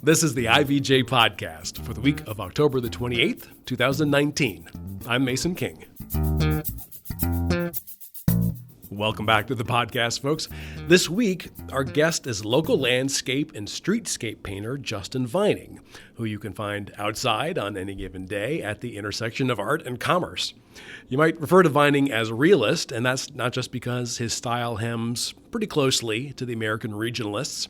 This is the IVJ podcast for the week of October the 28th, 2019. I'm Mason King. Welcome back to the podcast, folks. This week, our guest is local landscape and streetscape painter Justin Vining, who you can find outside on any given day at the intersection of art and commerce. You might refer to Vining as realist, and that's not just because his style hems pretty closely to the American regionalists.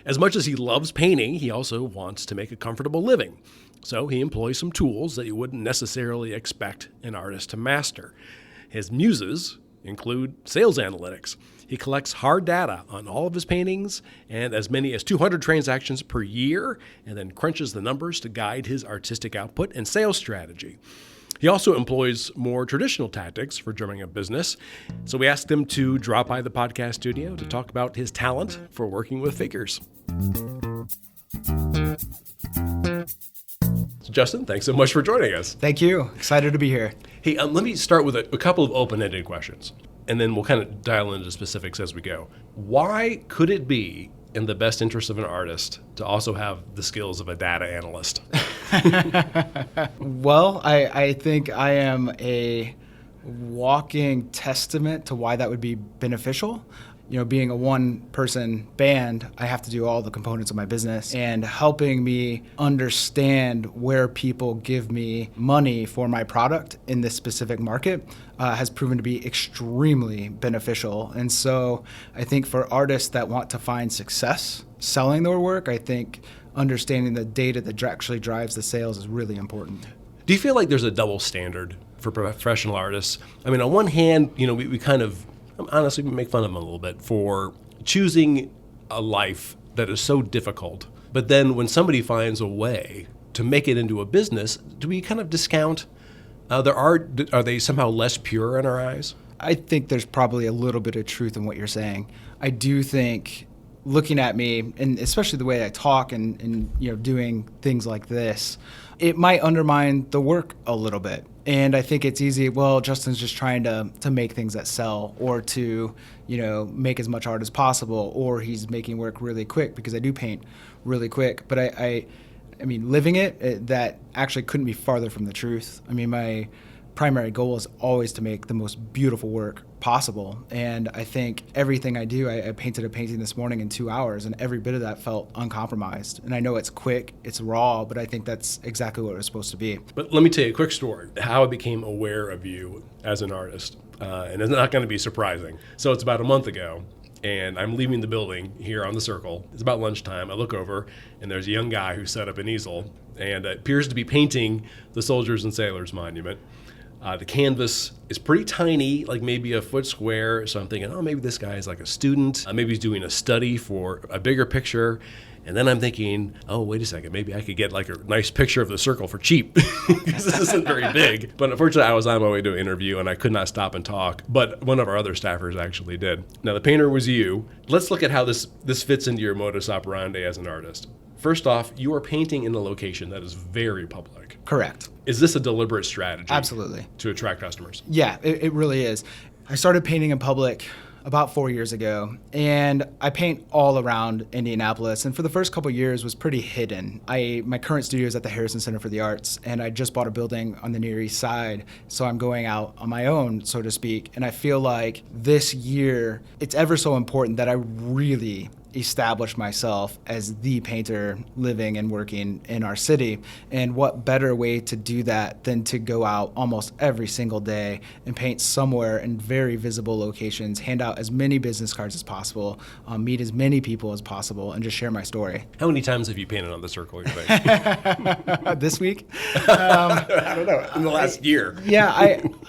As much as he loves painting, he also wants to make a comfortable living. So he employs some tools that you wouldn't necessarily expect an artist to master. His muses include sales analytics. He collects hard data on all of his paintings and as many as 200 transactions per year, and then crunches the numbers to guide his artistic output and sales strategy. He also employs more traditional tactics for drumming up business. So we asked him to drop by the podcast studio to talk about his talent for working with figures. So Justin, thanks so much for joining us. Thank you. Excited to be here. Hey, let me start with a couple of open-ended questions, and then we'll kind of dial into specifics as we go. Why could it be in the best interest of an artist to also have the skills of a data analyst? Well, I think I am a walking testament to why that would be beneficial. You know, being a one-person band, I have to do all the components of my business, and helping me understand where people give me money for my product in this specific market has proven to be extremely beneficial. And so I think for artists that want to find success selling their work, I think understanding the data that actually drives the sales is really important. Do you feel like there's a double standard for professional artists? I mean, on one hand, you know, we kind of, honestly, we make fun of them a little bit for choosing a life that is so difficult. But then when somebody finds a way to make it into a business, do we kind of discount are they somehow less pure in our eyes? I think there's probably a little bit of truth in what you're saying. I do think looking at me, and especially the way I talk and you know, doing things like this, it might undermine the work a little bit. And I think it's easy, well, Justin's just trying to make things that sell, or to, you know, make as much art as possible, or he's making work really quick, because I do paint really quick. But I mean, living it, that actually couldn't be farther from the truth. I mean, my primary goal is always to make the most beautiful work possible. And I think everything I do, I painted a painting this morning in 2 hours, and every bit of that felt uncompromised. And I know it's quick, it's raw, but I think that's exactly what it was supposed to be. But let me tell you a quick story, how I became aware of you as an artist. And it's not going to be surprising. So it's about a month ago, and I'm leaving the building here on the Circle. It's about lunchtime. I look over, and there's a young guy who set up an easel and appears to be painting the Soldiers and Sailors Monument. The canvas is pretty tiny, like maybe a foot square. So I'm thinking, oh, maybe this guy is like a student. Maybe he's doing a study for a bigger picture. And then I'm thinking, oh, wait a second, maybe I could get like a nice picture of the Circle for cheap, because this isn't very big. But unfortunately, I was on my way to an interview, and I could not stop and talk. But one of our other staffers actually did. Now, the painter was you. Let's look at how this fits into your modus operandi as an artist. First off, you are painting in a location that is very public. Correct. Is this a deliberate strategy? Absolutely. To attract customers? Yeah, it really is. I started painting in public about 4 years ago, and I paint all around Indianapolis, and for the first couple of years was pretty hidden. My current studio is at the Harrison Center for the Arts, and I just bought a building on the Near East Side, so I'm going out on my own, so to speak. And I feel like this year, it's ever so important that I really establish myself as the painter living and working in our city. And what better way to do that than to go out almost every single day and paint somewhere in very visible locations, hand out as many business cards as possible, meet as many people as possible, and just share my story. How many times have you painted on the Circle, you think? This week? I don't know, in the last year. Yeah,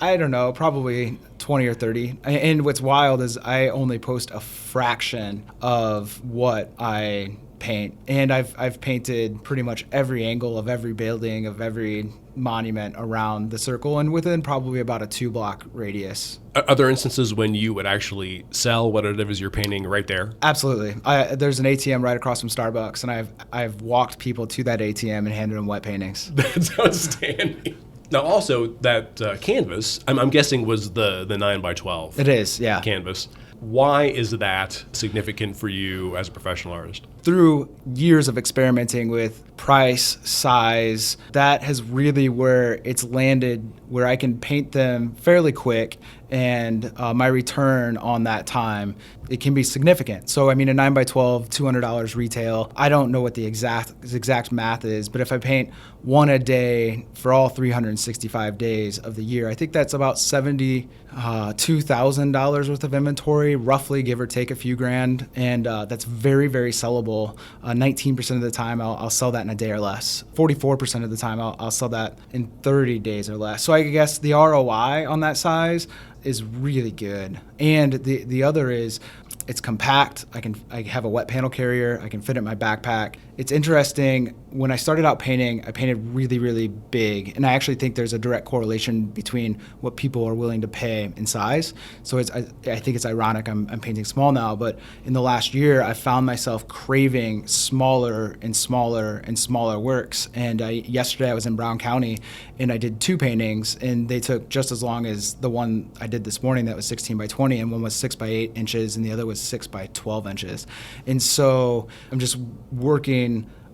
I don't know, probably 20 or 30. And what's wild is I only post a fraction of what I paint. And I've painted pretty much every angle of every building, of every monument around the Circle, and within probably about a 2-block radius. Are there instances when you would actually sell what it is you're painting right there? Absolutely. There's an ATM right across from Starbucks, and I've walked people to that ATM and handed them wet paintings. That's outstanding. Now, also, that canvas, I'm guessing, was the 9x12. It is, yeah. Canvas. Why is that significant for you as a professional artist? Through years of experimenting with price, size, that has really where it's landed, where I can paint them fairly quick, and my return on that time, it can be significant. So, I mean, a 9x12, $200 retail, I don't know what the exact math is, but if I paint one a day for all 365 days of the year, I think that's about $72,000 worth of inventory, roughly, give or take a few grand, and that's very, very sellable. 19% of the time, I'll sell that in a day or less. 44% of the time, I'll sell that in 30 days or less. So I guess the ROI on that size is really good. And the other is it's compact. I have a wet panel carrier. I can fit it in my backpack. It's interesting. When I started out painting, I painted really, really big. And I actually think there's a direct correlation between what people are willing to pay in size. So I think it's ironic I'm painting small now, but in the last year, I found myself craving smaller and smaller and smaller works. And yesterday I was in Brown County and I did 2 paintings, and they took just as long as the one I did this morning that was 16 by 20, and one was 6 by 8 inches and the other was 6 by 12 inches. And so I'm just working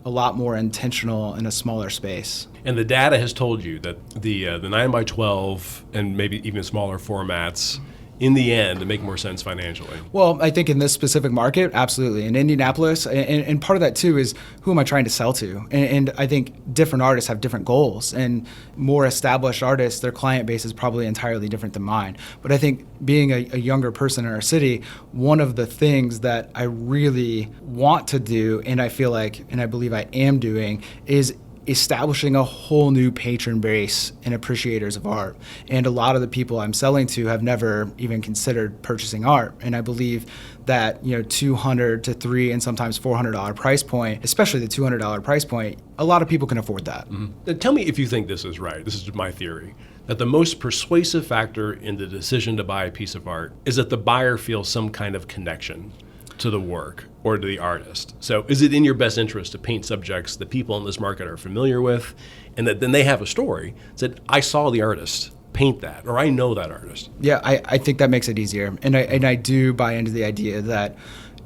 a lot more intentional in a smaller space. And the data has told you that the 9x12 and maybe even smaller formats, in the end, make more sense financially. Well, I think in this specific market, absolutely. In Indianapolis, and part of that too is who am I trying to sell to? And I think different artists have different goals, and more established artists, their client base is probably entirely different than mine. But I think being a younger person in our city, one of the things that I really want to do, and I feel like, and I believe I am doing, is establishing a whole new patron base and appreciators of art. And a lot of the people I'm selling to have never even considered purchasing art. And I believe that, $200 to $300 and sometimes $400 price point, especially the $200 price point, a lot of people can afford that. Mm-hmm. Tell me if you think this is right. This is my theory, that the most persuasive factor in the decision to buy a piece of art is that the buyer feels some kind of connection to the work or to the artist. So is it in your best interest to paint subjects that people in this market are familiar with, and that then they have a story that I saw the artist paint that, or I know that artist? Yeah, I think that makes it easier. And I do buy into the idea that,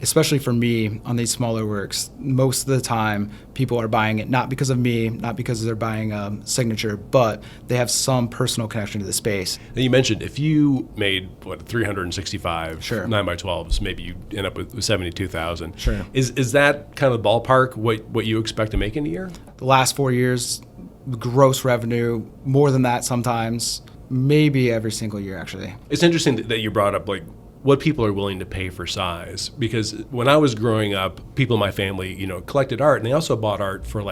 especially for me on these smaller works, most of the time people are buying it not because of me, not because they're buying a signature, but they have some personal connection to the space. Now you mentioned if you made 365 Sure. 9x12s, maybe you end up with 72,000. Sure. Is that kind of ballpark what you expect to make in a year? The last 4 years, gross revenue, more than that sometimes, maybe every single year actually. It's interesting that you brought up what people are willing to pay for size, because when I was growing up, people in my family, collected art, and they also bought art for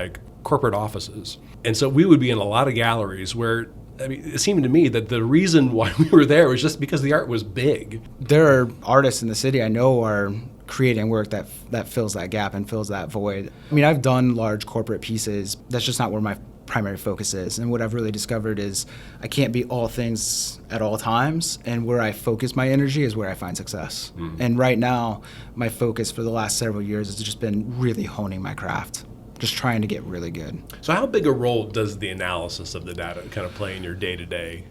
corporate offices. And so we would be in a lot of galleries where, it seemed to me that the reason why we were there was just because the art was big. There are artists in the city I know are creating work that fills that gap and fills that void. I've done large corporate pieces. That's just not where my primary focus is. And what I've really discovered is I can't be all things at all times, and where I focus my energy is where I find success. And right now, my focus for the last several years has just been really honing my craft, just trying to get really good. So how big a role does the analysis of the data kind of play in your day-to-day?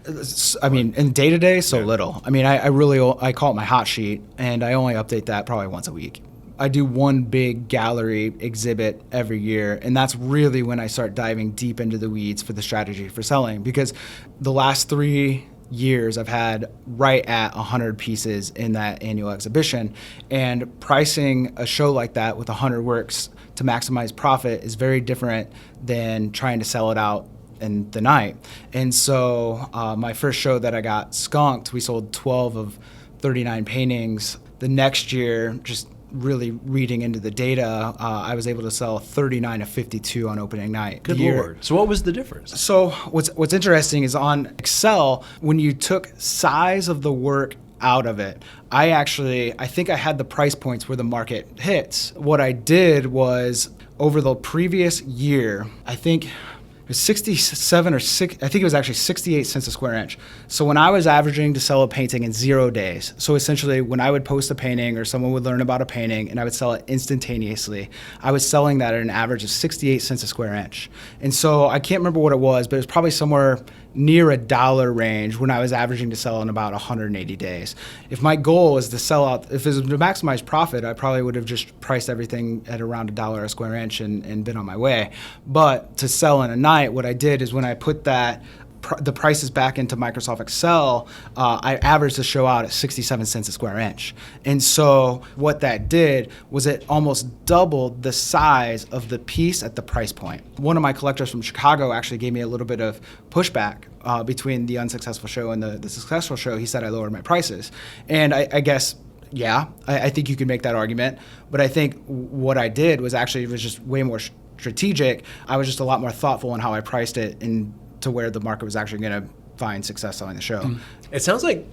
In day-to-day, little. I call it my hot sheet, and I only update that probably once a week. I do one big gallery exhibit every year, and that's really when I start diving deep into the weeds for the strategy for selling, because the last 3 years I've had right at 100 pieces in that annual exhibition, and pricing a show like that with 100 works to maximize profit is very different than trying to sell it out in the night. And so my first show that I got skunked, we sold 12 of 39 paintings. The next year, just really reading into the data, I was able to sell 39 of 52 on opening night. Good Lord. So what was the difference? So what's interesting is on Excel, when you took size of the work out of it, I think I had the price points where the market hits. What I did was, over the previous year, I think it was 67 or 6, I think it was actually 68 cents a square inch. So when I was averaging to sell a painting in 0 days, so essentially when I would post a painting or someone would learn about a painting and I would sell it instantaneously, I was selling that at an average of 68 cents a square inch. And so I can't remember what it was, but it was probably somewhere near $1 range when I was averaging to sell in about 180 days. If my goal is to sell out, if it was to maximize profit, I probably would have just priced everything at around $1 a square inch and been on my way. But to sell in a night, what I did is when I put the prices back into Microsoft Excel, I averaged the show out at 67 cents a square inch. And so what that did was it almost doubled the size of the piece at the price point. One of my collectors from Chicago actually gave me a little bit of pushback between the unsuccessful show and the successful show. He said I lowered my prices. And I guess, yeah, I think you could make that argument. But I think what I did was just way more strategic. I was just a lot more thoughtful in how I priced it and to where the market was actually going to find success selling the show. It sounds like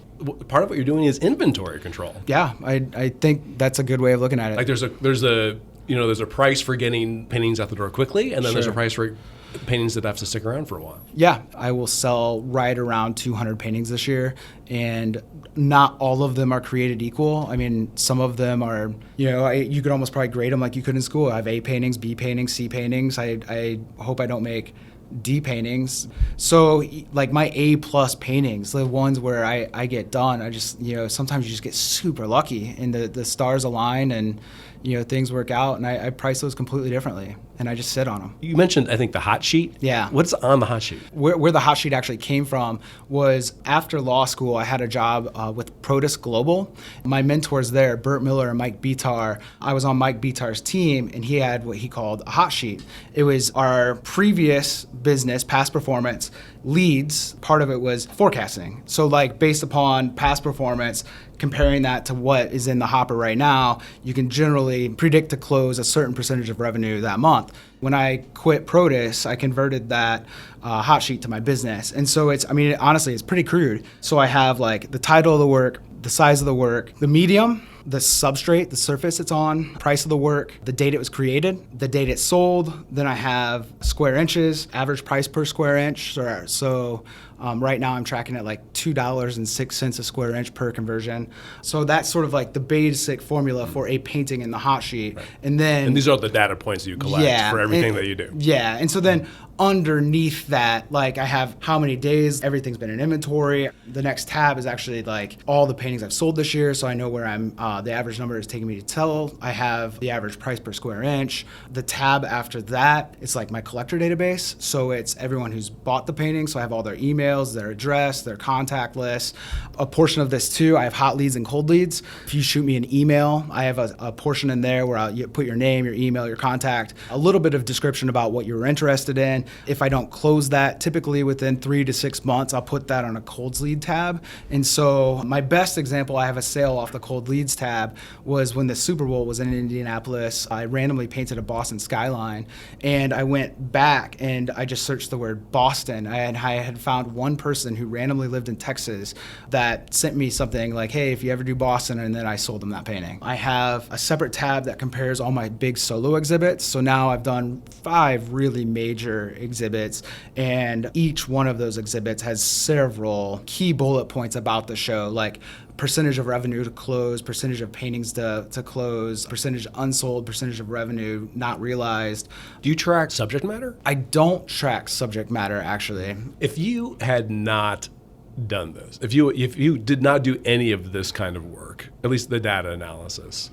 part of what you're doing is inventory control. Yeah, I think that's a good way of looking at it. Like there's a price for getting paintings out the door quickly, and then there's a price for paintings that have to stick around for a while. Yeah, I will sell right around 200 paintings this year, and not all of them are created equal. I mean, some of them are, you could almost probably grade them like you could in school. I have A paintings, B paintings, C paintings. I hope I don't make D paintings. So like my A+ paintings, the ones where I get done, I just, sometimes you just get super lucky and the stars align and, things work out, and I price those completely differently, and I just sit on them. You mentioned, I think, the hot sheet. Yeah. What's on the hot sheet? Where the hot sheet actually came from was after law school, I had a job with Protus Global. My mentors there, Burt Miller and Mike Bitar, I was on Mike Bitar's team, and he had what he called a hot sheet. It was our previous business, past performance, leads. Part of it was forecasting. So like based upon past performance, comparing that to what is in the hopper right now, you can generally predict to close a certain percentage of revenue that month. When I quit Protus, I converted that hot sheet to my business. And so honestly, it's pretty crude. So I have like the title of the work, the size of the work, the medium, the substrate, the surface it's on, price of the work, the date it was created, the date it sold. Then I have square inches, average price per square inch. So right now I'm tracking at like $2.06 a square inch per conversion. So that's sort of like the basic formula for a painting in the hot sheet. Right. And these are the data points that you collect for everything that you do. Yeah. And so then underneath that, like I have how many days everything's been in inventory. The next tab is actually like all the paintings I've sold this year, so I know where I'm. The average number is taking me to sell. I have the average price per square inch. The tab after that, it's like my collector database, so it's everyone who's bought the painting. So I have all their emails, their address, their contact list. A portion of this too, I have hot leads and cold leads. If you shoot me an email, I have a portion in there where you put your name, your email, your contact, a little bit of description about what you're interested in. If I don't close that, typically within 3 to 6 months, I'll put that on a cold lead tab. And so my best example, I have a sale off the cold leads tab, was when the Super Bowl was in Indianapolis. I randomly painted a Boston skyline, and I went back and I just searched the word Boston. I had found one person who randomly lived in Texas that sent me something like, hey, if you ever do Boston, and then I sold them that painting. I have a separate tab that compares all my big solo exhibits. So now I've done 5 really major exhibits, and each one of those exhibits has several key bullet points about the show, like percentage of revenue to close, percentage of paintings to close, percentage unsold, percentage of revenue not realized. Do you track subject matter? I don't track subject matter, actually. If you had not done this, if you did not do any of this kind of work, at least the data analysis,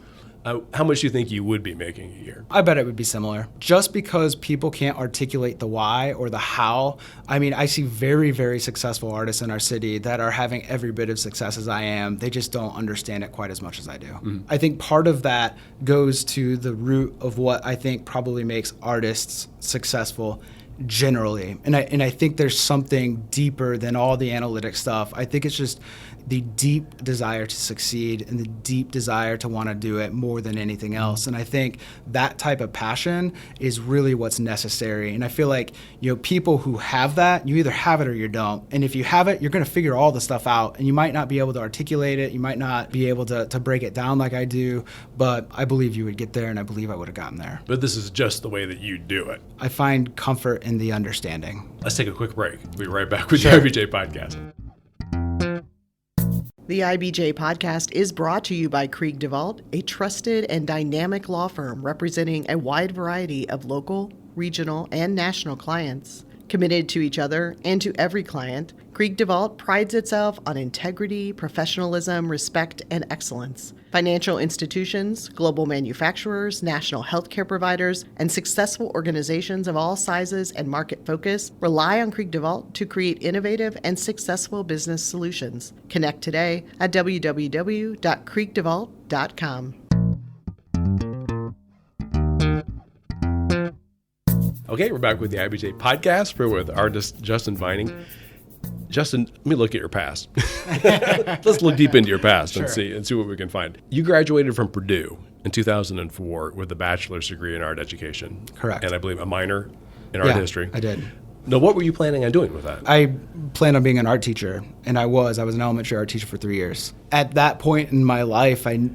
how much do you think you would be making a year? I bet it would be similar. Just because people can't articulate the why or the how. I mean, I see very, very successful artists in our city that are having every bit of success as I am. They just don't understand it quite as much as I do. Mm-hmm. I think part of that goes to the root of what I think probably makes artists successful generally. And I think there's something deeper than all the analytic stuff. I think it's just the deep desire to succeed and the deep desire to want to do it more than anything else. And I think that type of passion is really what's necessary. And I feel like, people who have that, you either have it or you don't. And if you have it, you're going to figure all the stuff out, and you might not be able to articulate it. You might not be able to break it down like I do, but I believe you would get there, and I believe I would have gotten there. But this is just the way that you do it. I find comfort in the understanding. Let's take a quick break. We'll be right back with the IBJ Podcast. The IBJ Podcast is brought to you by Krieg DeVault, a trusted and dynamic law firm representing a wide variety of local, regional, and national clients. Committed to each other and to every client, Krieg DeVault prides itself on integrity, professionalism, respect, and excellence. Financial institutions, global manufacturers, national healthcare providers, and successful organizations of all sizes and market focus rely on Krieg DeVault to create innovative and successful business solutions. Connect today at www.kriegdevault.com. Okay, we're back with the IBJ podcast. We're with artist Justin Vining. Justin, let me look at your past. Let's look deep into your past and see what we can find. You graduated from Purdue in 2004 with a bachelor's degree in art education. Correct. And I believe a minor in art history. I did. Now, what were you planning on doing with that? I planned on being an art teacher, and I was an elementary art teacher for 3 years. At that point in my life, I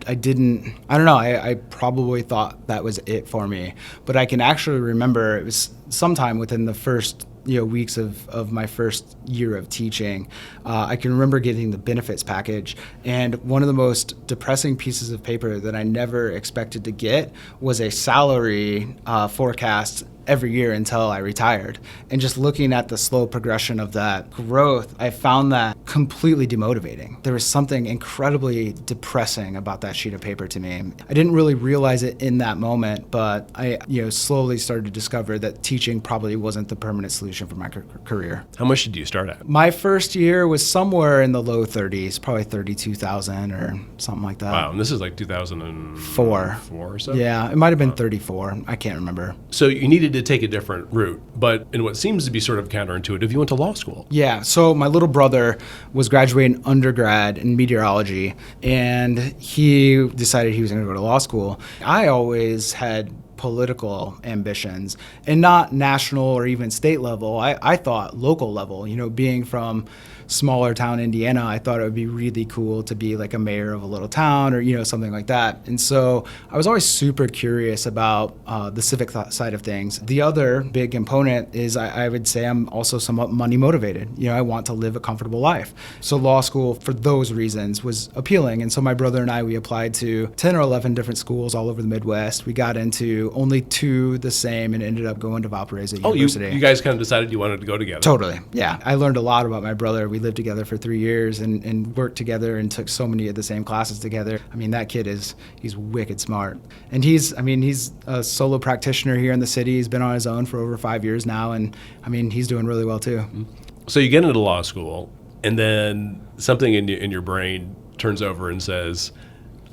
probably thought that was it for me. But I can actually remember it was sometime within the first weeks of my first year of teaching. I can remember getting the benefits package, and one of the most depressing pieces of paper that I never expected to get was a salary forecast every year until I retired. And just looking at the slow progression of that growth, I found that completely demotivating. There was something incredibly depressing about that sheet of paper to me. I didn't really realize it in that moment, but I slowly started to discover that teaching probably wasn't the permanent solution for my career. How much did you start at? My first year was somewhere in the low 30s, probably 32,000 or something like that. Wow, and this is like 2004 or so? Yeah, it might have been 34. I can't remember. So you needed to take a different route, but in what seems to be sort of counterintuitive, you went to law school. Yeah, so my little brother was graduating undergrad in meteorology, and he decided he was going to go to law school. I always had political ambitions, and not national or even state level. I thought local level, being from smaller town Indiana, I thought it would be really cool to be like a mayor of a little town or, something like that. And so I was always super curious about the civic side of things. The other big component is I would say I'm also somewhat money motivated. I want to live a comfortable life. So law school, for those reasons, was appealing. And so my brother and I, we applied to 10 or 11 different schools all over the Midwest. We got into only 2 the same and ended up going to Valparaiso University. You guys kind of decided you wanted to go together. Totally, yeah. I learned a lot about my brother. We lived together for 3 years and worked together and took so many of the same classes together. I mean, that kid he's wicked smart. And he's a solo practitioner here in the city. He's been on his own for over 5 years now, and he's doing really well too. So you get into law school, and then something in your brain turns over and says,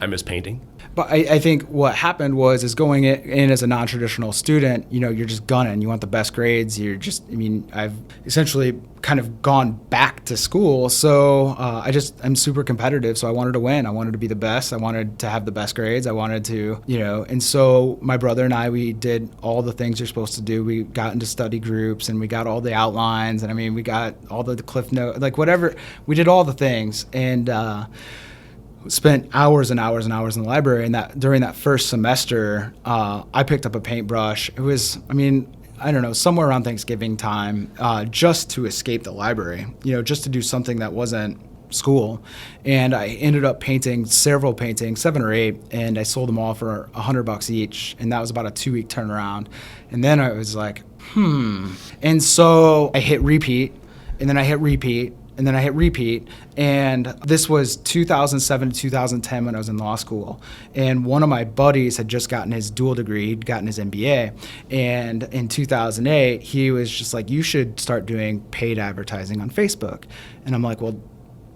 I miss painting. But I think what happened is going in as a non-traditional student, you're just gunning. You want the best grades. I've essentially kind of gone back to school. So I'm super competitive. So I wanted to win. I wanted to be the best. I wanted to have the best grades. I wanted to, and so my brother and I, we did all the things you're supposed to do. We got into study groups and we got all the outlines. And we got all the cliff notes, like whatever. We did all the things. And, spent hours and hours and hours in the library, and that during that first semester, I picked up a paintbrush. It was, I don't know, somewhere around Thanksgiving time, just to escape the library, just to do something that wasn't school. And I ended up painting several paintings, 7 or 8, and I sold them all for $100 each. And that was about a 2-week turnaround. And then I was like, And so I hit repeat, and then I hit repeat, and then I hit repeat. And this was 2007 to 2010 when I was in law school. And one of my buddies had just gotten his dual degree, he'd gotten his MBA. And in 2008, he was just like, you should start doing paid advertising on Facebook. And I'm like, well,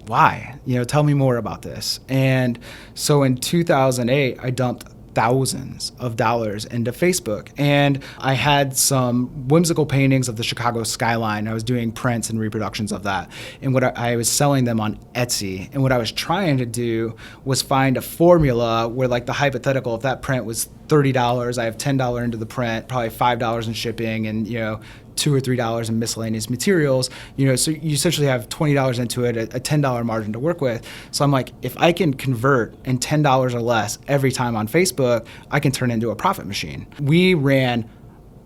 why? Tell me more about this. And so in 2008, I dumped thousands of dollars into Facebook. And I had some whimsical paintings of the Chicago skyline. I was doing prints and reproductions of that. And what I was selling them on Etsy. And what I was trying to do was find a formula where, like, the hypothetical, if that print was $30, I have $10 into the print, probably $5 in shipping, and $2 or $3 in miscellaneous materials, so you essentially have $20 into it, a $10 margin to work with. So I'm like, if I can convert in $10 or less every time on Facebook, I can turn it into a profit machine. We ran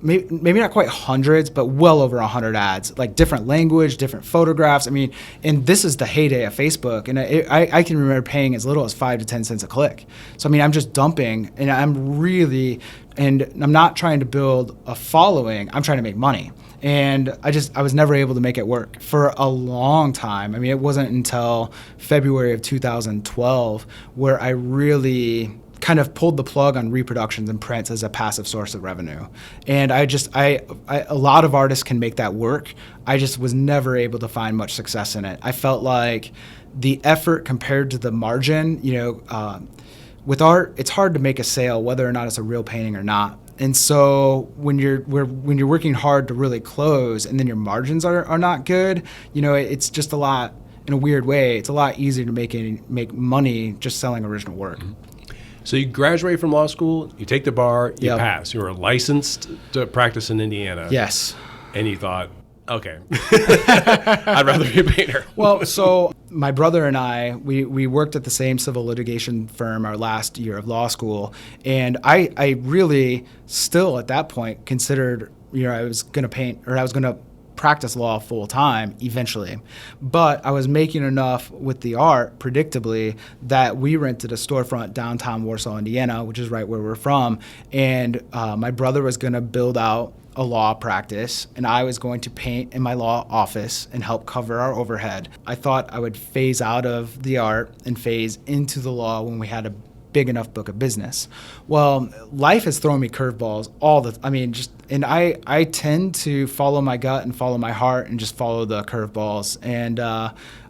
maybe not quite hundreds, but well over 100 ads, like different language, different photographs. I mean, and this is the heyday of Facebook. And I can remember paying as little as 5 to 10 cents a click. So, I mean, I'm just dumping, and I'm not trying to build a following. I'm trying to make money. And I was never able to make it work for a long time. I mean, it wasn't until February of 2012 where I really kind of pulled the plug on reproductions and prints as a passive source of revenue. And a lot of artists can make that work. I just was never able to find much success in it. I felt like the effort compared to the margin, with art, it's hard to make a sale whether or not it's a real painting or not. And so when you're working hard to really close and then your margins are not good, it's just a lot, in a weird way, it's a lot easier to make money just selling original work. Mm-hmm. So you graduate from law school, you take the bar, you Yep. pass. You were licensed to practice in Indiana. Yes. And you thought, okay, I'd rather be a painter. Well, so my brother and I, we worked at the same civil litigation firm our last year of law school. And I really still at that point considered, I was going to paint, or I was going to practice law full time eventually. But I was making enough with the art, predictably, that we rented a storefront downtown Warsaw, Indiana, which is right where we're from. And my brother was going to build out a law practice, and I was going to paint in my law office and help cover our overhead. I thought I would phase out of the art and phase into the law when we had a big enough book of business. Well, life has thrown me curveballs and I tend to follow my gut and follow my heart and just follow the curveballs. And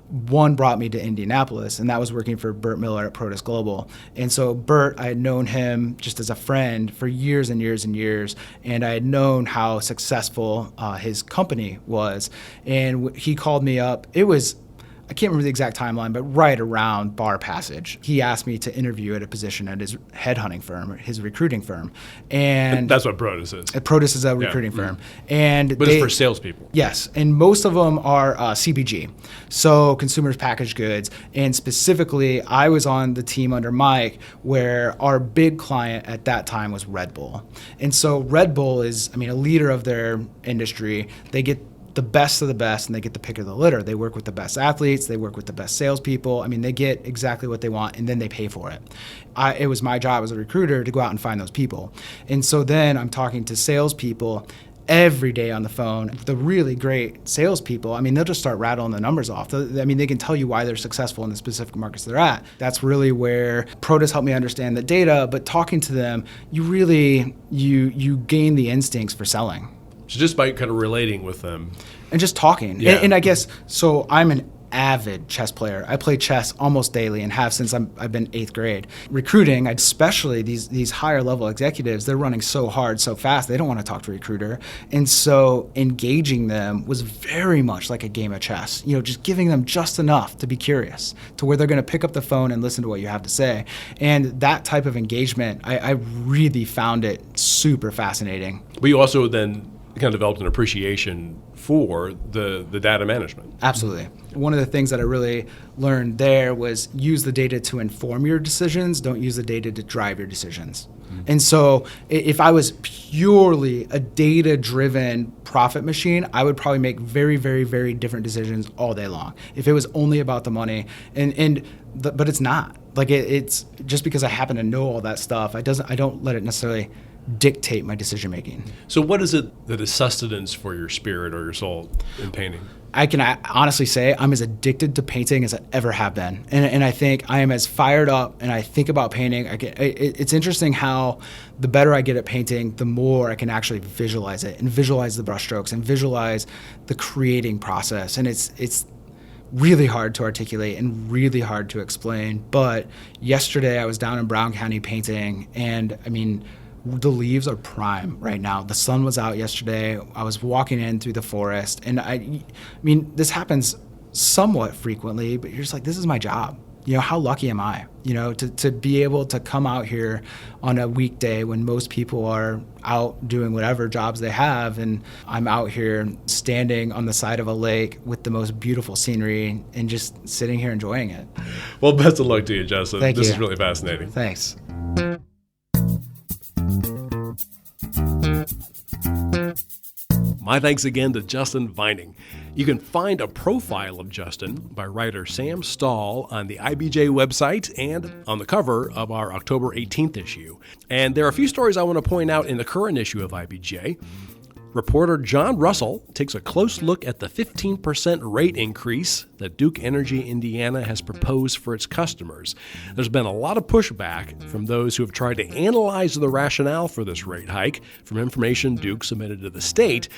one brought me to Indianapolis, and that was working for Burt Miller at Protus Global. And so Burt, I had known him just as a friend for years and years and years, and I had known how successful his company was. And he called me up. It was, I can't remember the exact timeline, but right around bar passage. He asked me to interview at a position at his headhunting firm, his recruiting firm. And that's what Protus is. Protus is a recruiting firm. And but it's for salespeople. Yes, and most of them are CPG, so consumers packaged goods. And specifically, I was on the team under Mike where our big client at that time was Red Bull. And so Red Bull is, a leader of their industry. They get the best of the best, and they get the pick of the litter. They work with the best athletes, they work with the best salespeople. They get exactly what they want, and then they pay for it. It was my job as a recruiter to go out and find those people. And so then I'm talking to salespeople every day on the phone. The really great salespeople, they'll just start rattling the numbers off. They can tell you why they're successful in the specific markets they're at. That's really where Protus helped me understand the data, but talking to them, you gain the instincts for selling. So just by kind of relating with them. And just talking. Yeah. And I guess, so I'm an avid chess player. I play chess almost daily and have since I've been 8th grade. Recruiting, especially these higher level executives, they're running so hard, so fast, they don't want to talk to a recruiter. And so engaging them was very much like a game of chess, just giving them just enough to be curious, to where they're going to pick up the phone and listen to what you have to say. And that type of engagement, I really found it super fascinating. But you also then kind of developed an appreciation for the data management. Absolutely. One of the things that I really learned there was use the data to inform your decisions, don't use the data to drive your decisions. Mm-hmm. And so if I was purely a data-driven profit machine, I would probably make very, very, very different decisions all day long. If it was only about the money, but it's not. It's just because I happen to know all that stuff, I don't let it necessarily dictate my decision making. So what is it that is sustenance for your spirit or your soul in painting? I can honestly say I'm as addicted to painting as I ever have been. And I think I am as fired up, and I think about painting. It's interesting how the better I get at painting, the more I can actually visualize it and visualize the brushstrokes and visualize the creating process. And it's really hard to articulate and really hard to explain. But yesterday I was down in Brown County painting, and the leaves are prime right now. The sun was out yesterday. I was walking in through the forest, and this happens somewhat frequently, but you're just like, this is my job. How lucky am I, to be able to come out here on a weekday when most people are out doing whatever jobs they have, and I'm out here standing on the side of a lake with the most beautiful scenery and just sitting here enjoying it. Well, best of luck to you, Justin. Thank you. This is really fascinating. Thanks. My thanks again to Justin Vining. You can find a profile of Justin by writer Sam Stahl on the IBJ website and on the cover of our October 18th issue. And there are a few stories I want to point out in the current issue of IBJ. Reporter John Russell takes a close look at the 15% rate increase that Duke Energy Indiana has proposed for its customers. There's been a lot of pushback from those who have tried to analyze the rationale for this rate hike from information Duke submitted to the state,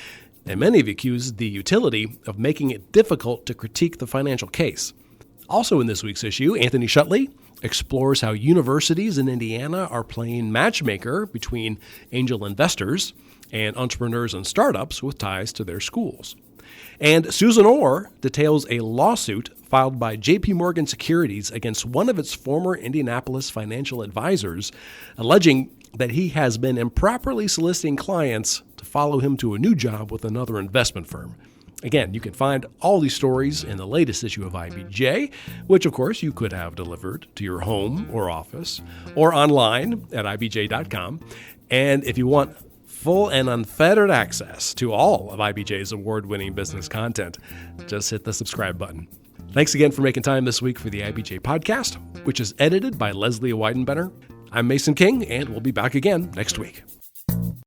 and many have accused the utility of making it difficult to critique the financial case. Also in this week's issue, Anthony Shutley explores how universities in Indiana are playing matchmaker between angel investors and entrepreneurs and startups with ties to their schools. And Susan Orr details a lawsuit filed by J.P. Morgan Securities against one of its former Indianapolis financial advisors, alleging that he has been improperly soliciting clients to follow him to a new job with another investment firm. Again, you can find all these stories in the latest issue of IBJ, which of course you could have delivered to your home or office or online at ibj.com. And if you want full and unfettered access to all of IBJ's award-winning business content, just hit the subscribe button. Thanks again for making time this week for the IBJ podcast, which is edited by Leslie Weidenbenner. I'm Mason King, and we'll be back again next week.